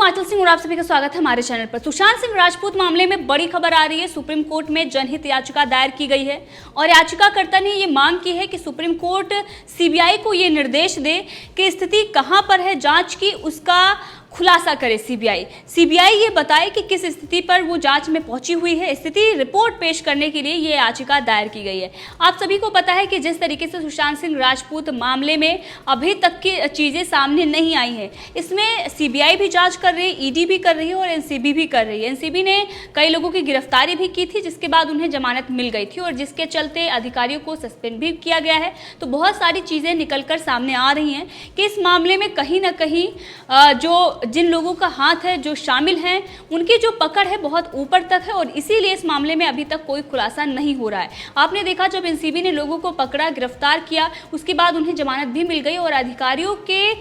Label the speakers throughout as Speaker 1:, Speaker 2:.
Speaker 1: हूं आंचल सिंह और आप सभी का स्वागत है हमारे चैनल पर। सुशांत सिंह राजपूत मामले में बड़ी खबर आ रही है। सुप्रीम कोर्ट में जनहित याचिका दायर की गई है और याचिकाकर्ता ने ये मांग की है कि सुप्रीम कोर्ट सीबीआई को ये निर्देश दे कि स्थिति कहां पर है जांच की, उसका खुलासा करे। सीबीआई ये बताए कि किस स्थिति पर वो जांच में पहुंची हुई है। स्थिति रिपोर्ट पेश करने के लिए ये याचिका दायर की गई है। आप सभी को पता है कि जिस तरीके से सुशांत सिंह राजपूत मामले में अभी तक की चीजें सामने नहीं आई हैं, इसमें सीबीआई भी जांच कर रही है, ईडी भी कर रही है और एनसीबी भी कर रही है। एनसीबी ने कई लोगों की गिरफ्तारी भी की थी, जिसके बाद उन्हें जमानत मिल गई थी और जिसके चलते अधिकारियों को सस्पेंड भी किया गया है। तो बहुत सारी चीजें निकलकर सामने आ रही हैं कि इस मामले में कहीं ना कहीं जिन लोगों का हाथ है, जो शामिल हैं, उनकी जो पकड़ है बहुत ऊपर तक है और इसीलिए इस मामले में अभी तक कोई खुलासा नहीं हो रहा है। आपने देखा जब एनसीबी ने लोगों को पकड़ा, गिरफ्तार किया, उसके बाद उन्हें जमानत भी मिल गई और अधिकारियों के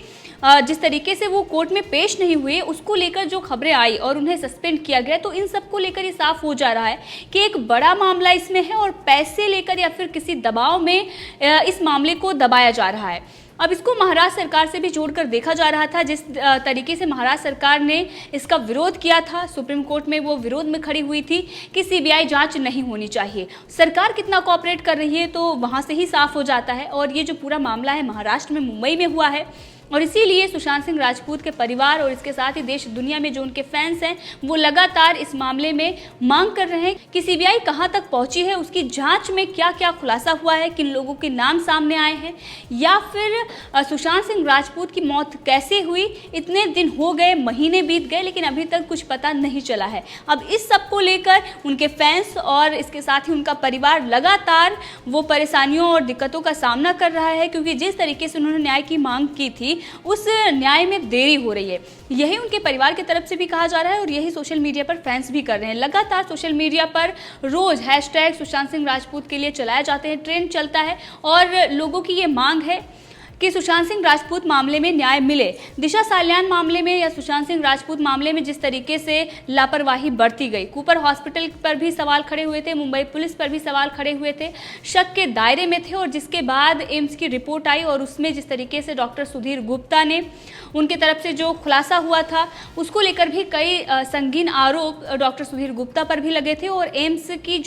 Speaker 1: जिस तरीके से वो कोर्ट में पेश नहीं हुए, उसको लेकर जो खबरें आई और उन्हें सस्पेंड किया गया, तो इन सबको लेकर ये साफ हो जा रहा है कि एक बड़ा मामला इसमें है और पैसे लेकर या फिर किसी दबाव में इस मामले को दबाया जा रहा है। अब इसको महाराष्ट्र सरकार से भी जोड़कर देखा जा रहा था। जिस तरीके से महाराष्ट्र सरकार ने इसका विरोध किया था, सुप्रीम कोर्ट में वो विरोध में खड़ी हुई थी कि सीबीआई जांच नहीं होनी चाहिए। सरकार कितना कोऑपरेट कर रही है तो वहां से ही साफ हो जाता है। और ये जो पूरा मामला है महाराष्ट्र में, मुंबई में हुआ है और इसीलिए सुशांत सिंह राजपूत के परिवार और इसके साथ ही देश दुनिया में जो उनके फैंस हैं, वो लगातार इस मामले में मांग कर रहे हैं कि सीबीआई कहां तक पहुंची है, उसकी जांच में क्या क्या खुलासा हुआ है, किन लोगों के नाम सामने आए हैं, या फिर सुशांत सिंह राजपूत की मौत कैसे हुई। इतने दिन हो गए, महीने बीत गए, लेकिन अभी तक कुछ पता नहीं चला है। अब इस सब को लेकर उनके फैंस और इसके साथ ही उनका परिवार लगातार वो परेशानियों और दिक्कतों का सामना कर रहा है, क्योंकि जिस तरीके से उन्होंने न्याय की मांग की थी, उस न्याय में देरी हो रही है। यही उनके परिवार की तरफ से भी कहा जा रहा है और यही सोशल मीडिया पर फैंस भी कर रहे हैं। लगातार सोशल मीडिया पर रोज हैशटैग सुशांत सिंह राजपूत के लिए चलाए जाते हैं, ट्रेंड चलता है और लोगों की ये मांग है कि सुशांत सिंह राजपूत मामले में न्याय मिले। दिशा साल्यान मामले में या सुशांत सिंह राजपूत मामले में जिस तरीके से लापरवाही बरती गई, कूपर हॉस्पिटल पर भी सवाल खड़े हुए थे, मुंबई पुलिस पर भी सवाल खड़े हुए थे, शक के दायरे में थे। और जिसके बाद एम्स की रिपोर्ट आई और उसमें जिस तरीके से डॉक्टर सुधीर गुप्ता ने, उनके तरफ से जो खुलासा हुआ था, उसको लेकर भी कई संगीन आरोप डॉक्टर सुधीर गुप्ता पर भी लगे थे और एम्स की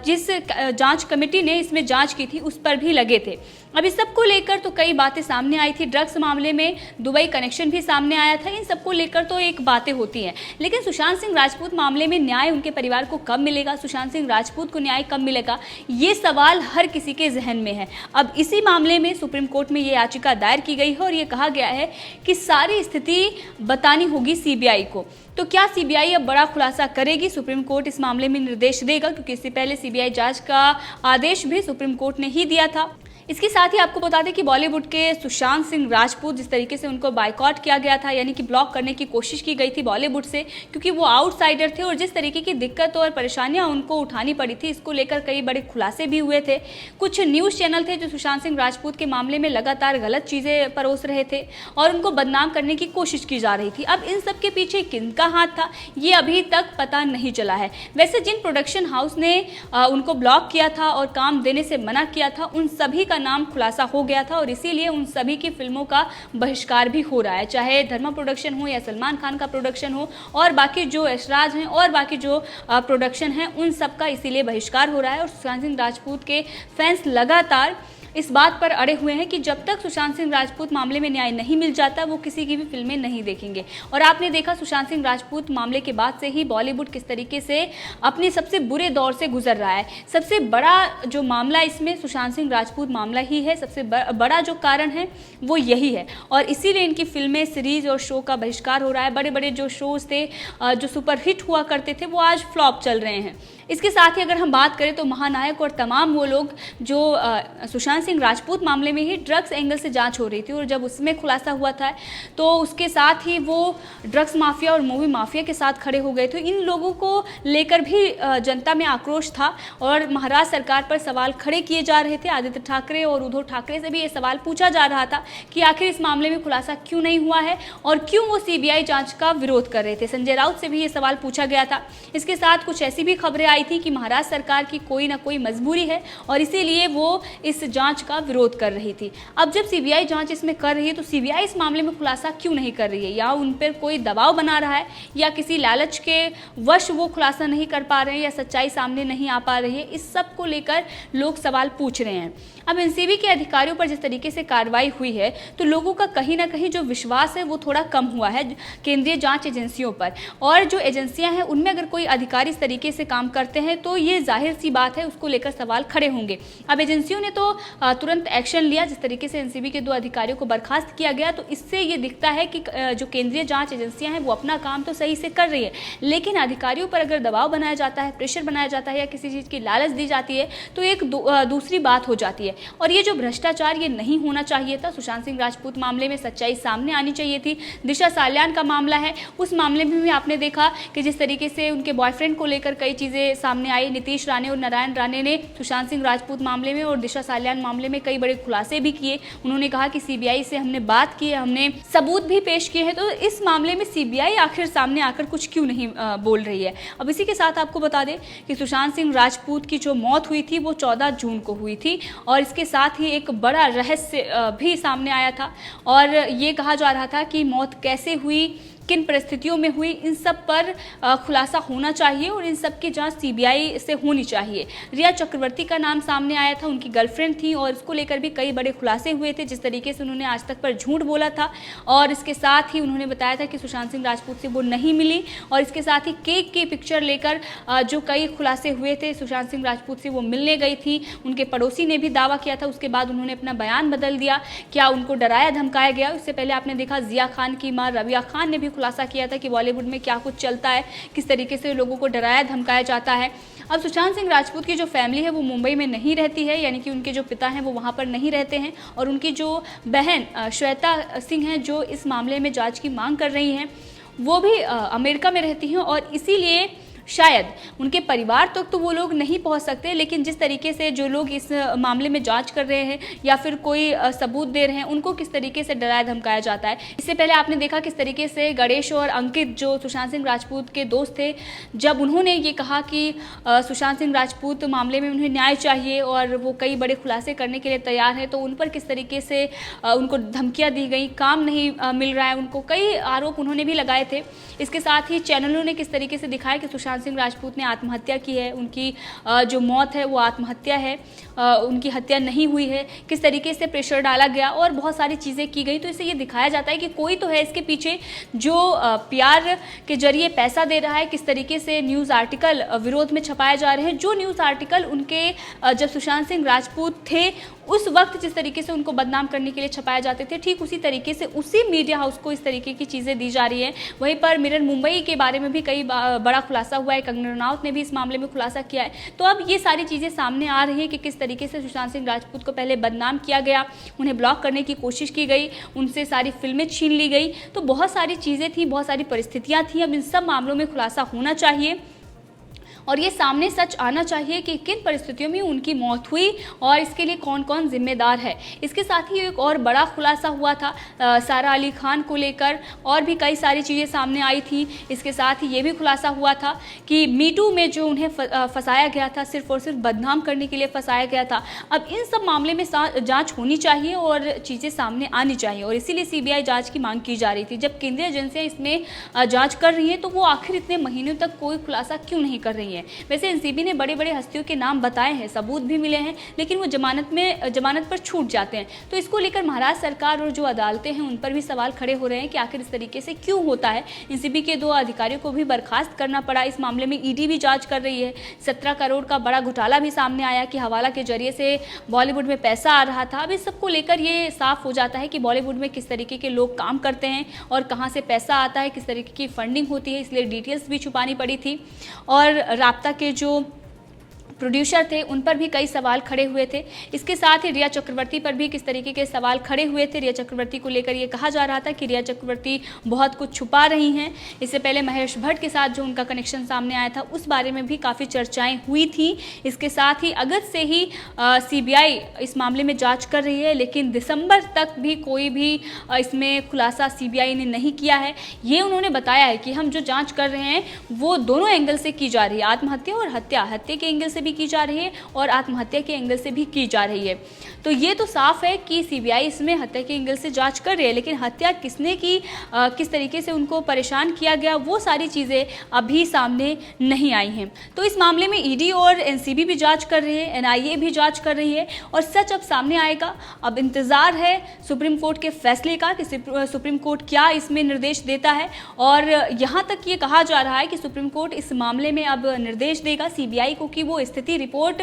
Speaker 1: जिस जांच कमेटी ने इसमें जांच की थी, उस पर भी लगे थे। अब इस सबको लेकर तो कई बातें सामने आई थी। ड्रग्स मामले में दुबई कनेक्शन भी सामने आया था। इन सबको लेकर तो एक बातें होती हैं, लेकिन सुशांत सिंह राजपूत मामले में न्याय उनके परिवार को कब मिलेगा, सुशांत सिंह राजपूत को न्याय कब मिलेगा, ये सवाल हर किसी के जहन में है। अब इसी मामले में सुप्रीम कोर्ट में ये याचिका दायर की गई है और ये कहा गया है कि सारी स्थिति बतानी होगी सीबीआई को। तो क्या सीबीआई अब बड़ा खुलासा करेगी? सुप्रीम कोर्ट इस मामले में निर्देश देगा, क्योंकि इससे पहले सीबीआई जांच का आदेश भी सुप्रीम कोर्ट ने ही दिया था। इसके साथ ही आपको बता दें कि बॉलीवुड के सुशांत सिंह राजपूत, जिस तरीके से उनको बायकॉट किया गया था, यानी कि ब्लॉक करने की कोशिश की गई थी बॉलीवुड से, क्योंकि वो आउटसाइडर थे और जिस तरीके की दिक्कत और परेशानियां उनको उठानी पड़ी थी, इसको लेकर कई बड़े खुलासे भी हुए थे। कुछ न्यूज़ चैनल थे जो सुशांत सिंह राजपूत के मामले में लगातार गलत चीज़ें परोस रहे थे और उनको बदनाम करने की कोशिश की जा रही थी। अब इन सब के पीछे किनका हाथ था, ये अभी तक पता नहीं चला है। वैसे जिन प्रोडक्शन हाउस ने उनको ब्लॉक किया था और काम देने से मना किया था, उन सभी का नाम खुलासा हो गया था और इसीलिए उन सभी की फिल्मों का बहिष्कार भी हो रहा है, चाहे धर्मा प्रोडक्शन हो या सलमान खान का प्रोडक्शन हो और बाकी जो ऐशराज हैं और बाकी जो प्रोडक्शन हैं, उन सब का इसीलिए बहिष्कार हो रहा है। और सुशांत सिंह राजपूत के फैंस लगातार इस बात पर अड़े हुए हैं कि जब तक सुशांत सिंह राजपूत मामले में न्याय नहीं मिल जाता, वो किसी की भी फिल्में नहीं देखेंगे। और आपने देखा सुशांत सिंह राजपूत मामले के बाद से ही बॉलीवुड किस तरीके से अपने सबसे बुरे दौर से गुजर रहा है। सबसे बड़ा जो मामला इसमें सुशांत सिंह राजपूत मामला ही है। सबसे बड़ा जो कारण है वो यही है और इसीलिए इनकी फिल्में, सीरीज और शो का बहिष्कार हो रहा है। बड़े बड़े जो शोज थे, जो सुपरहिट हुआ करते थे, वो आज फ्लॉप चल रहे हैं। इसके साथ ही अगर हम बात करें तो महानायक और तमाम वो लोग जो सुशांत सिंह राजपूत मामले में ही ड्रग्स एंगल से जांच हो रही थी और जब उसमें खुलासा हुआ था तो उसके साथ ही वो ड्रग्स माफिया और मूवी माफिया के साथ खड़े हो गए थे। इन लोगों को लेकर भी जनता में आक्रोश था और महाराष्ट्र सरकार पर सवाल खड़े किए जा रहे थे। आदित्य ठाकरे और उद्धव ठाकरे से भी ये सवाल पूछा जा रहा था कि आखिर इस मामले में खुलासा क्यों नहीं हुआ है और क्यों वो सीबीआई जांच का विरोध कर रहे थे। संजय राउत से भी ये सवाल पूछा गया था। इसके साथ कुछ ऐसी भी खबरें आई आई थी कि महाराष्ट्र सरकार की कोई ना कोई मजबूरी है और इसीलिए वो इस जांच का विरोध कर रही थी। अब जब सीबीआई जांच इसमें कर रही है तो सीबीआई इस मामले में खुलासा क्यों नहीं कर रही है? या उन पर कोई दबाव बना रहा है या किसी लालच के वश वो खुलासा नहीं कर पा रहे हैं या सच्चाई सामने नहीं आ पा रही है? इस सब को लेकर लोग सवाल पूछ रहे हैं। अब एनसीबी के अधिकारियों पर जिस तरीके से कार्रवाई हुई है तो लोगों का कहीं ना कहीं जो विश्वास है वो थोड़ा कम हुआ है केंद्रीय जांच एजेंसियों पर। और जो एजेंसियां हैं उनमें अगर कोई अधिकारी इस तरीके से काम करते हैं तो ये जाहिर सी बात है उसको लेकर सवाल खड़े होंगे। अब एजेंसियों ने तो तुरंत एक्शन लिया, जिस तरीके से एनसीबी के 2 अधिकारियों को बर्खास्त किया गया, तो इससे ये दिखता है कि जो केंद्रीय जांच एजेंसियां हैं वो अपना काम तो सही से कर रही है, लेकिन अधिकारियों पर अगर दबाव बनाया जाता है, प्रेशर बनाया जाता है या किसी चीज़ की लालच दी जाती है तो एक दूसरी बात हो जाती है। और ये जो भ्रष्टाचार ये नहीं होना चाहिए था। सुशांत सिंह राजपूत मामले में सच्चाई सामने आनी चाहिए थी। दिशा साल्यान का मामला है, उस मामले में भी आपने देखा कि जिस तरीके से उनके बॉयफ्रेंड को लेकर कई चीज़ें सामने आई। नीतीश राणे और नारायण राणे ने सुशांत सिंह राजपूत मामले में और दिशा साल्यान मामले में कई बड़े खुलासे भी किए। उन्होंने कहा कि सीबीआई से हमने बात की है, हमने सबूत भी पेश किए हैं। तो इस मामले में सीबीआई आखिर सामने आकर कुछ क्यों नहीं बोल रही है? अब इसी के साथ आपको बता दें कि सुशांत सिंह राजपूत की जो मौत हुई थी वो 14 जून को हुई थी और इसके साथ ही एक बड़ा रहस्य भी सामने आया था और ये कहा जा रहा था कि मौत कैसे हुई, किन परिस्थितियों में हुई, इन सब पर खुलासा होना चाहिए और इन सब की जांच सीबीआई से होनी चाहिए। रिया चक्रवर्ती का नाम सामने आया था, उनकी गर्लफ्रेंड थी और इसको लेकर भी कई बड़े खुलासे हुए थे। जिस तरीके से उन्होंने आज तक पर झूठ बोला था और इसके साथ ही उन्होंने बताया था कि सुशांत सिंह राजपूत से वो नहीं मिली और इसके साथ ही केक की पिक्चर लेकर जो कई खुलासे हुए थे, सुशांत सिंह राजपूत से वो मिलने गई थी। उनके पड़ोसी ने भी दावा किया था, उसके बाद उन्होंने अपना बयान बदल दिया। क्या उनको डराया धमकाया गया? उससे पहले आपने देखा जिया खान की मां रबिया खान ने भी खुलासा किया था कि बॉलीवुड में क्या कुछ चलता है, किस तरीके से लोगों को डराया धमकाया जाता है। अब सुशांत सिंह राजपूत की जो फैमिली है वो मुंबई में नहीं रहती है, यानी कि उनके जो पिता हैं वो वहाँ पर नहीं रहते हैं और उनकी जो बहन श्वेता सिंह हैं जो इस मामले में जांच की मांग कर रही हैं वो भी अमेरिका में रहती हैं और इसीलिए शायद उनके परिवार तक तो वो लोग नहीं पहुंच सकते, लेकिन जिस तरीके से जो लोग इस मामले में जांच कर रहे हैं या फिर कोई सबूत दे रहे हैं उनको किस तरीके से डराया धमकाया जाता है। इससे पहले आपने देखा किस तरीके से गणेश और अंकित जो सुशांत सिंह राजपूत के दोस्त थे, जब उन्होंने ये कहा कि सुशांत सिंह राजपूत मामले में उन्हें न्याय चाहिए और वो कई बड़े खुलासे करने के लिए तैयार हैं, तो उन पर किस तरीके से उनको धमकियाँ दी गई, काम नहीं मिल रहा है उनको, कई आरोप उन्होंने भी लगाए थे। इसके साथ ही चैनलों ने किस तरीके से दिखाया कि सुशांत सिंह राजपूत ने आत्महत्या की है, उनकी जो मौत है वो आत्महत्या है, उनकी हत्या नहीं हुई है, किस तरीके से प्रेशर डाला गया और बहुत सारी चीज़ें की गई। तो इससे ये दिखाया जाता है कि कोई तो है इसके पीछे जो पीआर के जरिए पैसा दे रहा है। किस तरीके से न्यूज़ आर्टिकल विरोध में छपाए जा रहे हैं, जो न्यूज़ आर्टिकल उनके जब सुशांत सिंह राजपूत थे उस वक्त जिस तरीके से उनको बदनाम करने के लिए छपाए जाते थे, ठीक उसी तरीके से उसी मीडिया हाउस को इस तरीके की चीज़ें दी जा रही है। वहीं पर मिरर मुंबई के बारे में भी कई बड़ा खुलासा हुआ है, कंगना रनौत ने भी इस मामले में खुलासा किया है। तो अब ये सारी चीज़ें सामने आ रही हैं कि किस तरीके से सुशांत सिंह राजपूत को पहले बदनाम किया गया, उन्हें ब्लॉक करने की कोशिश की गई, उनसे सारी फिल्में छीन ली गई। तो बहुत सारी चीज़ें थी, बहुत सारी परिस्थितियाँ थी। अब इन सब मामलों में खुलासा होना चाहिए और ये सामने सच आना चाहिए कि किन परिस्थितियों में उनकी मौत हुई और इसके लिए कौन कौन जिम्मेदार है। इसके साथ ही एक और बड़ा खुलासा हुआ था सारा अली खान को लेकर, और भी कई सारी चीज़ें सामने आई थी। इसके साथ ही ये भी खुलासा हुआ था कि मीटू में जो उन्हें फंसाया गया था, सिर्फ और सिर्फ बदनाम करने के लिए फंसाया गया था। अब इन सब मामले में जाँच होनी चाहिए और चीज़ें सामने आनी चाहिए और इसीलिए सीबीआई जाँच की मांग की जा रही थी। जब केंद्रीय एजेंसियाँ इसमें जाँच कर रही हैं तो वो आखिर इतने महीनों तक कोई खुलासा क्यों नहीं कर रही है? वैसे एनसीबी ने बड़े बड़े हस्तियों के नाम बताए हैं, सबूत भी मिले हैं, लेकिन वो जमानत पर छूट जाते हैं। तो इसको लेकर महाराष्ट्र सरकार और जो अदालतें हैं उन पर भी सवाल खड़े हो रहे हैं कि आखिर इस तरीके से क्यों होता है। एनसीबी के 2 अधिकारियों को भी बर्खास्त करना पड़ा। इस मामले में ईडी भी जांच कर रही है। 17 करोड़ का बड़ा घोटाला भी सामने आया कि हवाला के जरिए से बॉलीवुड में पैसा आ रहा था। अब इस सबको लेकर ये साफ हो जाता है कि बॉलीवुड में किस तरीके के लोग काम करते हैं और कहाँ से पैसा आता है, किस तरीके की फंडिंग होती है। इसलिए डिटेल्स भी छुपानी पड़ी थी और राब्ता के जो प्रोड्यूसर थे उन पर भी कई सवाल खड़े हुए थे। इसके साथ ही रिया चक्रवर्ती पर भी किस तरीके के सवाल खड़े हुए थे। रिया चक्रवर्ती को लेकर ये कहा जा रहा था कि रिया चक्रवर्ती बहुत कुछ छुपा रही हैं। इससे पहले महेश भट्ट के साथ जो उनका कनेक्शन सामने आया था उस बारे में भी काफ़ी चर्चाएं हुई थी। इसके साथ ही अगस्त से ही सीबीआई इस मामले में जांच कर रही है, लेकिन दिसंबर तक भी कोई भी इसमें खुलासा सीबीआई ने नहीं किया है। ये उन्होंने बताया है कि हम जो जाँच कर रहे हैं वो दोनों एंगल से की जा रही है, आत्महत्या और हत्या के एंगल से भी की जा रही है और आत्महत्या के एंगल से भी की जा रही है। तो ये तो साफ है कि सीबीआई इसमें हत्या के एंगल से जांच कर रही है, लेकिन हत्या किसने की, किस तरीके से उनको परेशान किया गया, वो सारी चीज़ें अभी सामने नहीं आई हैं। तो इस मामले में ईडी और एनसीबी भी जांच कर रही है, एनआईए भी जांच कर रही है और सच अब सामने आएगा। अब इंतज़ार है सुप्रीम कोर्ट के फैसले का कि सुप्रीम कोर्ट क्या इसमें निर्देश देता है। और यहाँ तक ये कहा जा रहा है कि सुप्रीम कोर्ट इस मामले में अब निर्देश देगा सीबीआई को कि वो स्थिति रिपोर्ट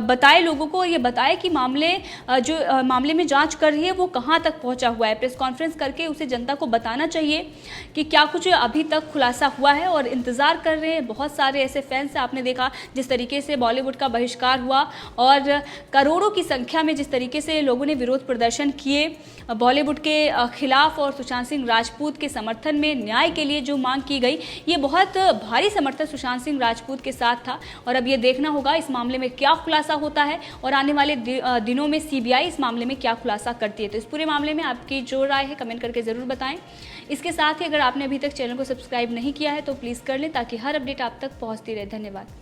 Speaker 1: बताए लोगों को, ये बताए कि मामले में जांच कर रही है वो कहां तक पहुंचा हुआ है। प्रेस कॉन्फ्रेंस करके उसे जनता को बताना चाहिए कि क्या कुछ अभी तक खुलासा हुआ है। और इंतजार कर रहे हैं बहुत सारे ऐसे फैंस, आपने देखा जिस तरीके से बॉलीवुड का बहिष्कार हुआ और करोड़ों की संख्या में जिस तरीके से लोगों ने विरोध प्रदर्शन किए बॉलीवुड के खिलाफ और सुशांत सिंह राजपूत के समर्थन में न्याय के लिए जो मांग की गई, ये बहुत भारी समर्थन सुशांत सिंह राजपूत के साथ था। और अब ये देखना होगा इस मामले में क्या खुलासा होता है और आने वाले दिनों में सीबीआई इस मामले में क्या खुलासा करती है। तो इस पूरे मामले में आपकी जो राय है कमेंट करके ज़रूर बताएं। इसके साथ ही अगर आपने अभी तक चैनल को सब्सक्राइब नहीं किया है तो प्लीज़ कर लें ताकि हर अपडेट आप तक पहुंचती रहे। धन्यवाद।